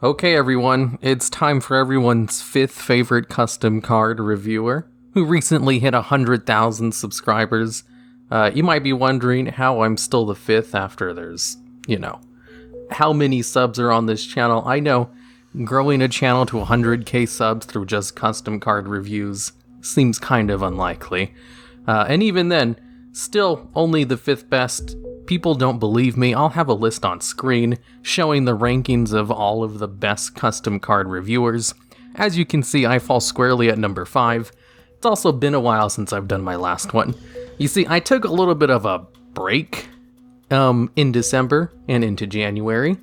Okay, everyone, it's time for everyone's fifth favorite custom card reviewer, who recently hit 100,000 subscribers. You might be wondering how I'm still the fifth after there's, how many subs are on this channel. I know, growing a channel to 100k subs through just custom card reviews seems kind of unlikely. And even then, still only the fifth best. People don't believe me. I'll have a list on screen showing the rankings of all of the best custom card reviewers. As you can see, I fall squarely at number 5. It's also been a while since I've done my last one. You see, I took a little bit of a break in December and into January.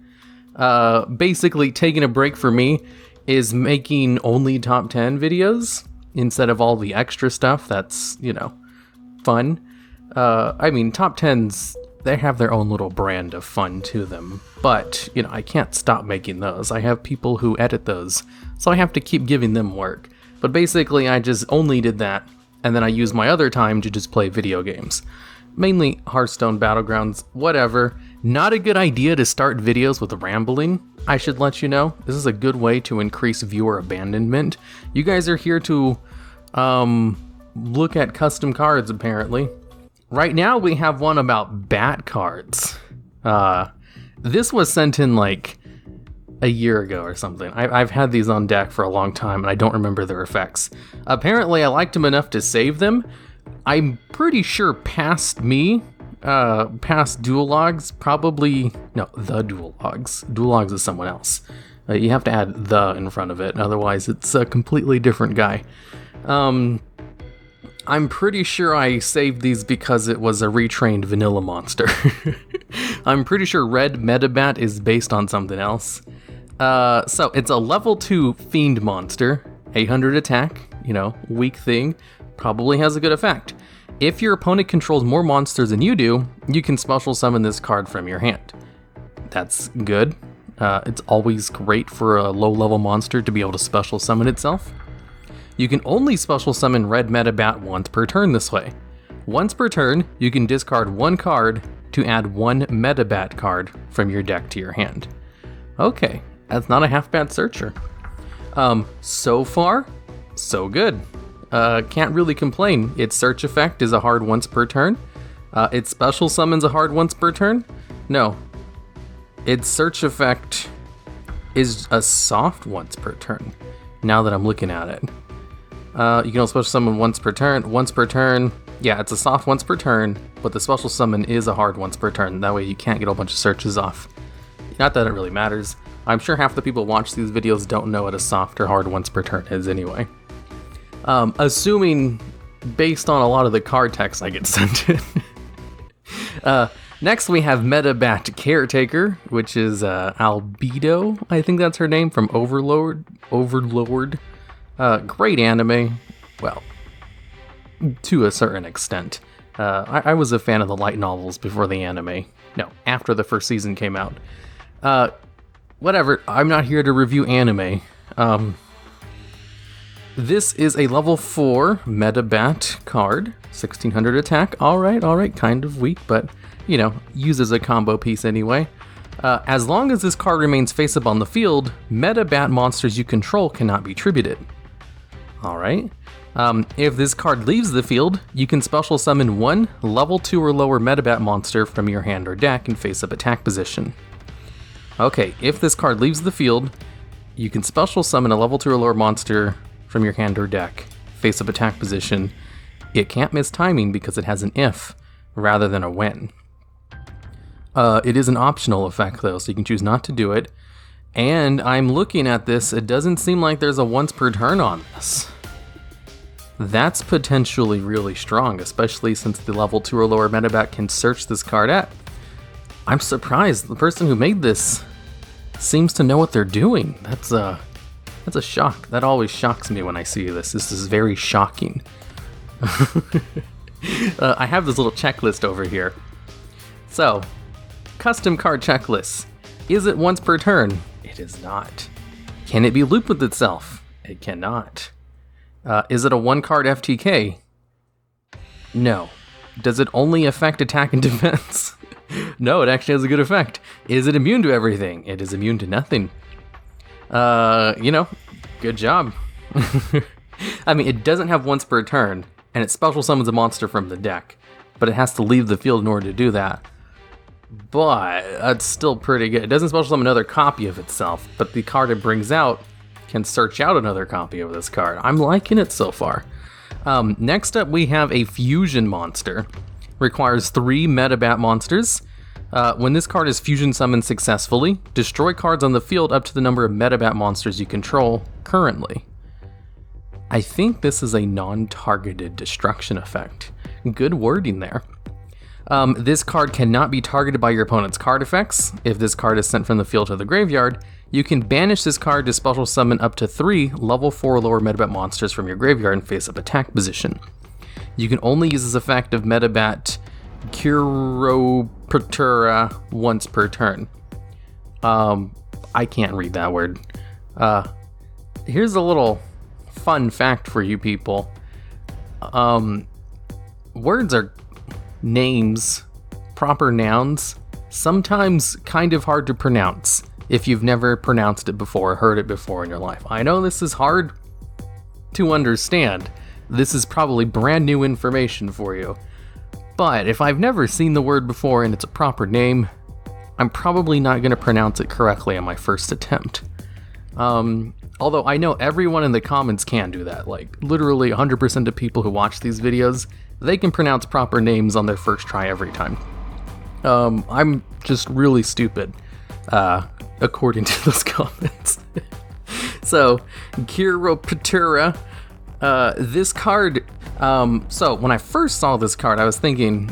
Basically, taking a break for me is making only top 10 videos instead of all the extra stuff that's, fun. Top 10s, they have their own little brand of fun to them, but, I can't stop making those. I have people who edit those, so I have to keep giving them work. But basically, I just only did that, and then I use my other time to just play video games. Mainly Hearthstone Battlegrounds, whatever. Not a good idea to start videos with rambling, I should let you know. This is a good way to increase viewer abandonment. You guys are here to, look at custom cards, apparently. Right now, we have one about Batt cards. This was sent in, like, a year ago or something. I've had these on deck for a long time, and I don't remember their effects. Apparently, I liked them enough to save them. I'm pretty sure past TheDuelLogs, probably... No, TheDuelLogs. TheDuelLogs is someone else. You have to add the in front of it, otherwise it's a completely different guy. I'm pretty sure I saved these because it was a retrained vanilla monster. I'm pretty sure red Medabat is based on something else. So it's a level 2 fiend monster, 800 attack, weak thing, probably has a good effect. If your opponent controls more monsters than you do, you can special summon this card from your hand. That's good. It's always great for a low level monster to be able to special summon itself. You can only special summon red Medabat once per turn this way. Once per turn, you can discard one card to add one Medabat card from your deck to your hand. Okay, that's not a half bad searcher. So far, so good. Can't really complain. Its search effect is a hard once per turn. Its special summons a hard once per turn. No. Its search effect is a soft once per turn, now that I'm looking at it. You can also special summon once per turn. Yeah, it's a soft once per turn, but the special summon is a hard once per turn. That way you can't get a bunch of searches off. Not that it really matters. I'm sure half the people who watch these videos don't know what a soft or hard once per turn is anyway. Assuming based on a lot of the card text I get sent in. Next we have Medabat Caretaker, which is Albedo, I think that's her name, from Overlord. Great anime, well, to a certain extent. I was a fan of the light novels before the anime. No, after the first season came out. Whatever, I'm not here to review anime. This is a level 4 Medabat card, 1600 attack. Alright, kind of weak, but, uses a combo piece anyway. As long as this card remains face up on the field, Medabat monsters you control cannot be tributed. Alright. If this card leaves the field, you can special summon one level 2 or lower Medabat monster from your hand or deck in face-up attack position. Okay, if this card leaves the field, you can special summon a level 2 or lower monster from your hand or deck, face-up attack position. It can't miss timing because it has an if rather than a when. It is an optional effect though, so you can choose not to do it. And I'm looking at this, it doesn't seem like there's a once per turn on this. That's potentially really strong, especially since the level 2 or lower Medabat can search this card at. I'm surprised the person who made this seems to know what they're doing. That's a shock. That always shocks me when I see this. This is very shocking. I have this little checklist over here. So, custom card checklist. Is it once per turn? It is not. Can it be looped with itself? It cannot. Is it a one card FTK? No. Does it only affect attack and defense? No, it actually has a good effect. Is it immune to everything? It is immune to nothing. Good job. I mean, it doesn't have once per turn, and it special summons a monster from the deck, but it has to leave the field in order to do that. But it's still pretty good. It doesn't special summon another copy of itself, but the card it brings out can search out another copy of this card. I'm liking it so far. Next up, we have a fusion monster. Requires 3 Medabat monsters. When this card is fusion summoned successfully, destroy cards on the field up to the number of Medabat monsters you control currently. I think this is a non-targeted destruction effect. Good wording there. This card cannot be targeted by your opponent's card effects. If this card is sent from the field to the graveyard, you can banish this card to special summon up to 3 level 4 lower Medabat monsters from your graveyard in face-up attack position. You can only use this effect of Medabat Chiroptera once per turn. I can't read that word. Here's a little fun fact for you people. Words are names, proper nouns, sometimes kind of hard to pronounce if you've never pronounced it before or heard it before in your life. I know this is hard to understand. This is probably brand new information for you. But if I've never seen the word before and it's a proper name, I'm probably not going to pronounce it correctly on my first attempt. Although I know everyone in the comments can do that. Like, literally 100% of people who watch these videos, they can pronounce proper names on their first try every time. I'm just really stupid, according to those comments. So, Chiroptera, this card, so when I first saw this card, I was thinking,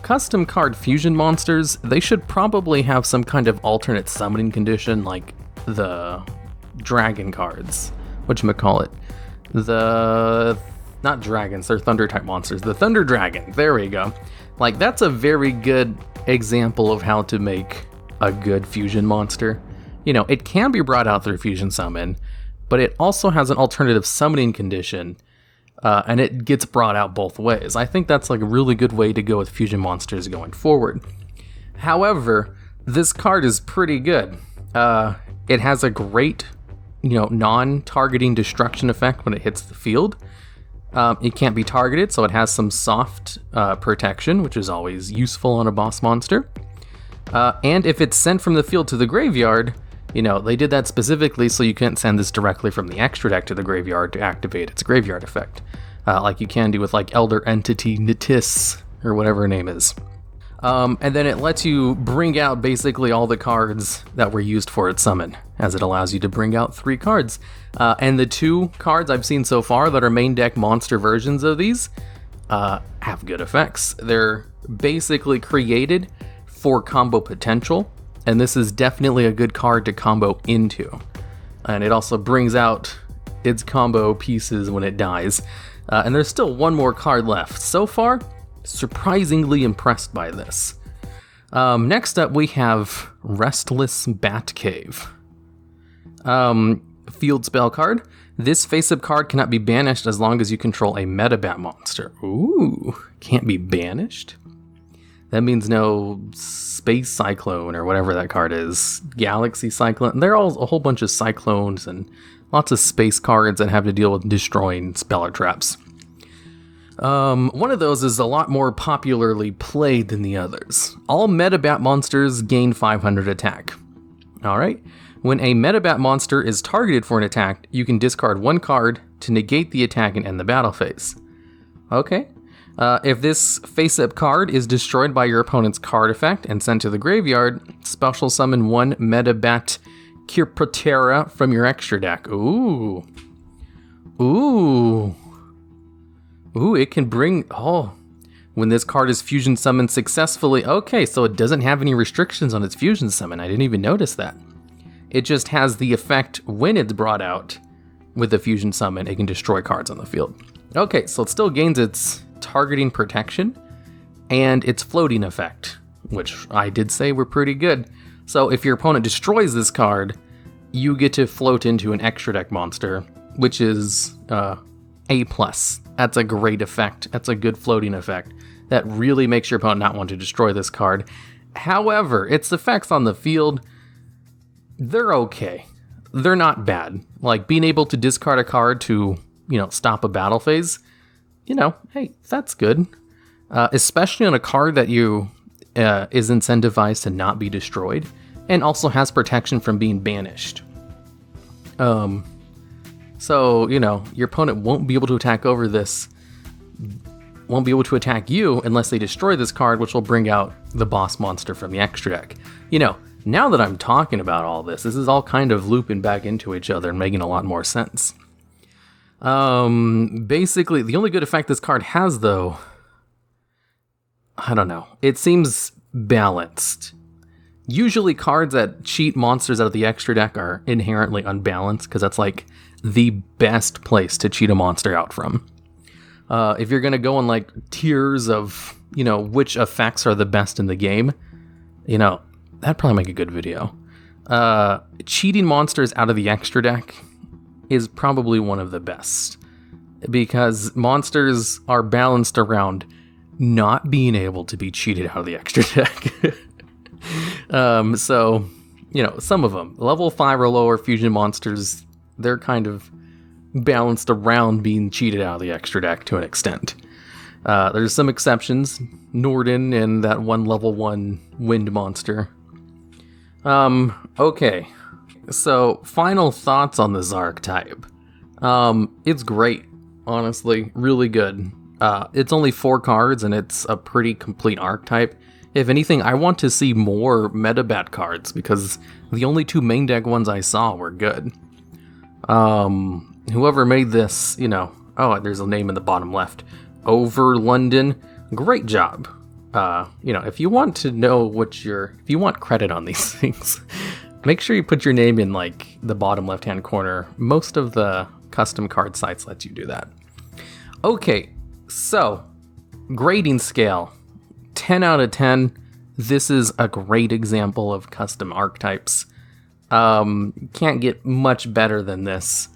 custom card fusion monsters, they should probably have some kind of alternate summoning condition, like the dragon cards. Whatchamacallit? Not dragons, they're thunder type monsters. The Thunder Dragon, there we go. Like, that's a very good example of how to make a good fusion monster. It can be brought out through fusion summon, but it also has an alternative summoning condition, and it gets brought out both ways. I think that's like a really good way to go with fusion monsters going forward. However, this card is pretty good. It has a great, non-targeting destruction effect when it hits the field. It can't be targeted, so it has some soft protection, which is always useful on a boss monster. And if it's sent from the field to the graveyard, they did that specifically so you can't send this directly from the extra deck to the graveyard to activate its graveyard effect, like you can do with like Elder Entity Nitis, or whatever her name is. And then it lets you bring out basically all the cards that were used for its summon, as it allows you to bring out 3 cards. And the 2 cards I've seen so far that are main deck monster versions of these have good effects. They're basically created for combo potential, and this is definitely a good card to combo into. And it also brings out its combo pieces when it dies. And there's still one more card left. So far, surprisingly impressed by this. Next up, we have Restless Batcave. Field spell card. This face-up card cannot be banished as long as you control a Medabat monster. Ooh, can't be banished? That means no Space Cyclone or whatever that card is. Galaxy Cyclone. They're all a whole bunch of cyclones and lots of space cards that have to deal with destroying speller traps. One of those is a lot more popularly played than the others. All Medabat monsters gain 500 attack. Alright, when a Medabat monster is targeted for an attack, you can discard 1 card to negate the attack and end the battle phase. Okay. If this face-up card is destroyed by your opponent's card effect and sent to the graveyard, special summon 1 Medabat Chiroptera from your extra deck. Ooh, it can bring... when this card is fusion summoned successfully... Okay, so it doesn't have any restrictions on its fusion summon. I didn't even notice that. It just has the effect when it's brought out with the fusion summon, it can destroy cards on the field. Okay, so it still gains its targeting protection and its floating effect, which I did say were pretty good. So if your opponent destroys this card, you get to float into an extra deck monster, which is A+. That's a great effect. That's a good floating effect. That really makes your opponent not want to destroy this card. However, its effects on the field, they're okay. they're not bad. Like, being able to discard a card to, stop a battle phase, hey, that's good. Especially on a card that is incentivized to not be destroyed, and also has protection from being banished. So, your opponent won't be able to attack won't be able to attack you unless they destroy this card, which will bring out the boss monster from the extra deck. Now that I'm talking about all this is all kind of looping back into each other and making a lot more sense. Basically, the only good effect this card has, though, I don't know. It seems balanced. Usually cards that cheat monsters out of the extra deck are inherently unbalanced, because that's like the best place to cheat a monster out from. If you're going to go on like tiers of, which effects are the best in the game, that'd probably make a good video. Cheating monsters out of the extra deck is probably one of the best, because monsters are balanced around not being able to be cheated out of the extra deck. So, some of them, level 5 or lower fusion monsters, they're kind of balanced around being cheated out of the extra deck to an extent. There's some exceptions, Norden and that one level 1 wind monster. Okay, so final thoughts on this archetype. It's great, honestly, really good. It's only 4 cards, and it's a pretty complete archetype. If anything, I want to see more Medabat cards, because the only 2 main deck ones I saw were good. Whoever made this, there's a name in the bottom left. Over London, great job. If you want to know if you want credit on these things, make sure you put your name in like the bottom left-hand corner. Most of the custom card sites let you do that. Okay, so grading scale, 10 out of 10. This is a great example of custom archetypes. Can't get much better than this.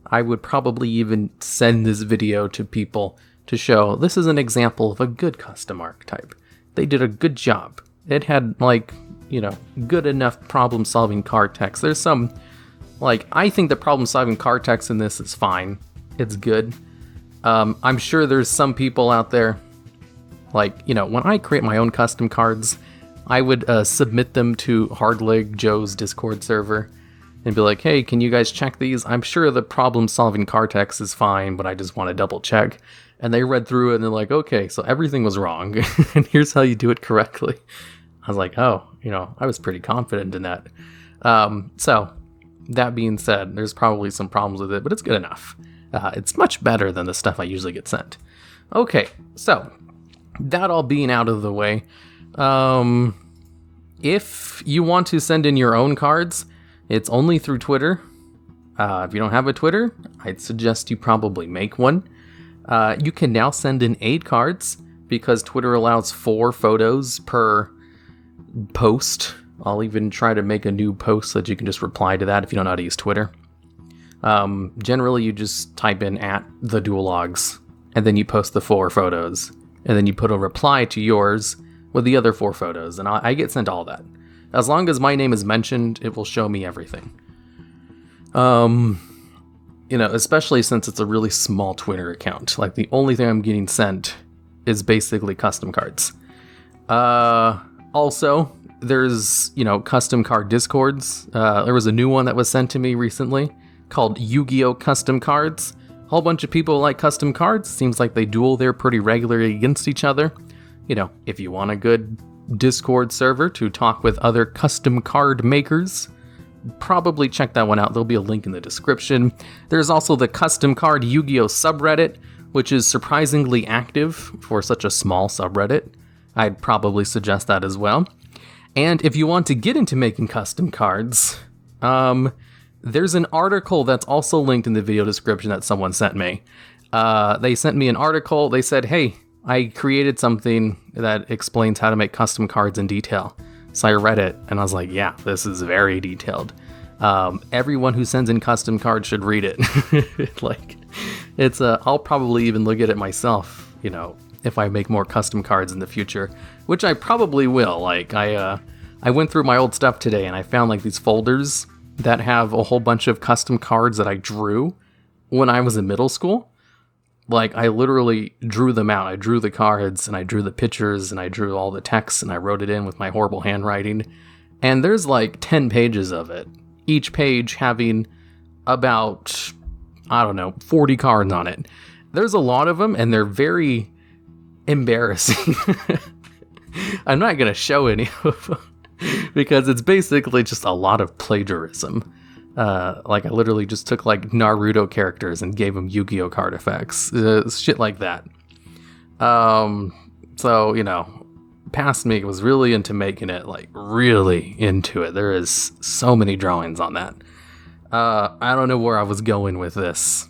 I would probably even send this video to people to show this is an example of a good custom archetype. They did a good job. It had, good enough problem-solving card text. There's some, I think the problem-solving card text in this is fine. It's good. I'm sure there's some people out there, when I create my own custom cards, I would submit them to Hardleg Joe's Discord server and be like, hey, can you guys check these? I'm sure the problem-solving card text is fine, but I just want to double-check. And they read through it, and they're like, okay, so everything was wrong, and here's how you do it correctly. I was like, oh, I was pretty confident in that. So, that being said, there's probably some problems with it, but it's good enough. It's much better than the stuff I usually get sent. Okay, so, that all being out of the way, if you want to send in your own cards, it's only through Twitter. If you don't have a Twitter, I'd suggest you probably make one. You can now send in 8 cards, because Twitter allows 4 photos per post. I'll even try to make a new post so that you can just reply to that if you don't know how to use Twitter. Generally, you just type in @TheDuelLogs, and then you post the 4 photos, and then you put a reply to yours with the other 4 photos, and I get sent all that. As long as my name is mentioned, it will show me everything. Especially since it's a really small Twitter account. Like, the only thing I'm getting sent is basically custom cards. Also, there's, custom card discords. There was a new one that was sent to me recently called Yu-Gi-Oh! Custom Cards. A whole bunch of people like custom cards. Seems like they duel there pretty regularly against each other. If you want a good Discord server to talk with other custom card makers, probably check that one out. There'll be a link in the description. There's also the custom card Yu-Gi-Oh! Subreddit, which is surprisingly active for such a small subreddit. I'd probably suggest that as well. And if you want to get into making custom cards, there's an article that's also linked in the video description that someone sent me. They sent me an article. They said, hey, I created something that explains how to make custom cards in detail. So I read it, and I was like, yeah, this is very detailed. Everyone who sends in custom cards should read it. I'll probably even look at it myself, if I make more custom cards in the future, which I probably will. I went through my old stuff today, and I found, these folders that have a whole bunch of custom cards that I drew when I was in middle school. Like, I literally drew them out. I drew the cards, and I drew the pictures, and I drew all the text, and I wrote it in with my horrible handwriting. And there's like 10 pages of it, each page having about, I don't know, 40 cards on it. There's a lot of them, and they're very embarrassing. I'm not going to show any of them, because it's basically just a lot of plagiarism. Like, I literally just took, like, Naruto characters and gave them Yu-Gi-Oh! Card effects. Shit like that. So, you know, past me was really into making it, like, really into it. There is so many drawings on that. I don't know where I was going with this.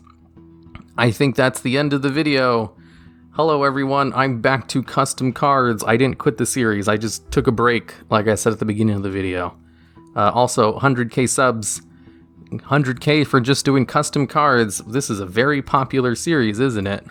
I think that's the end of the video. Hello, everyone. I'm back to custom cards. I didn't quit the series. I just took a break, like I said at the beginning of the video. Also, 100k subs. 100k for just doing custom cards. This is a very popular series, isn't it?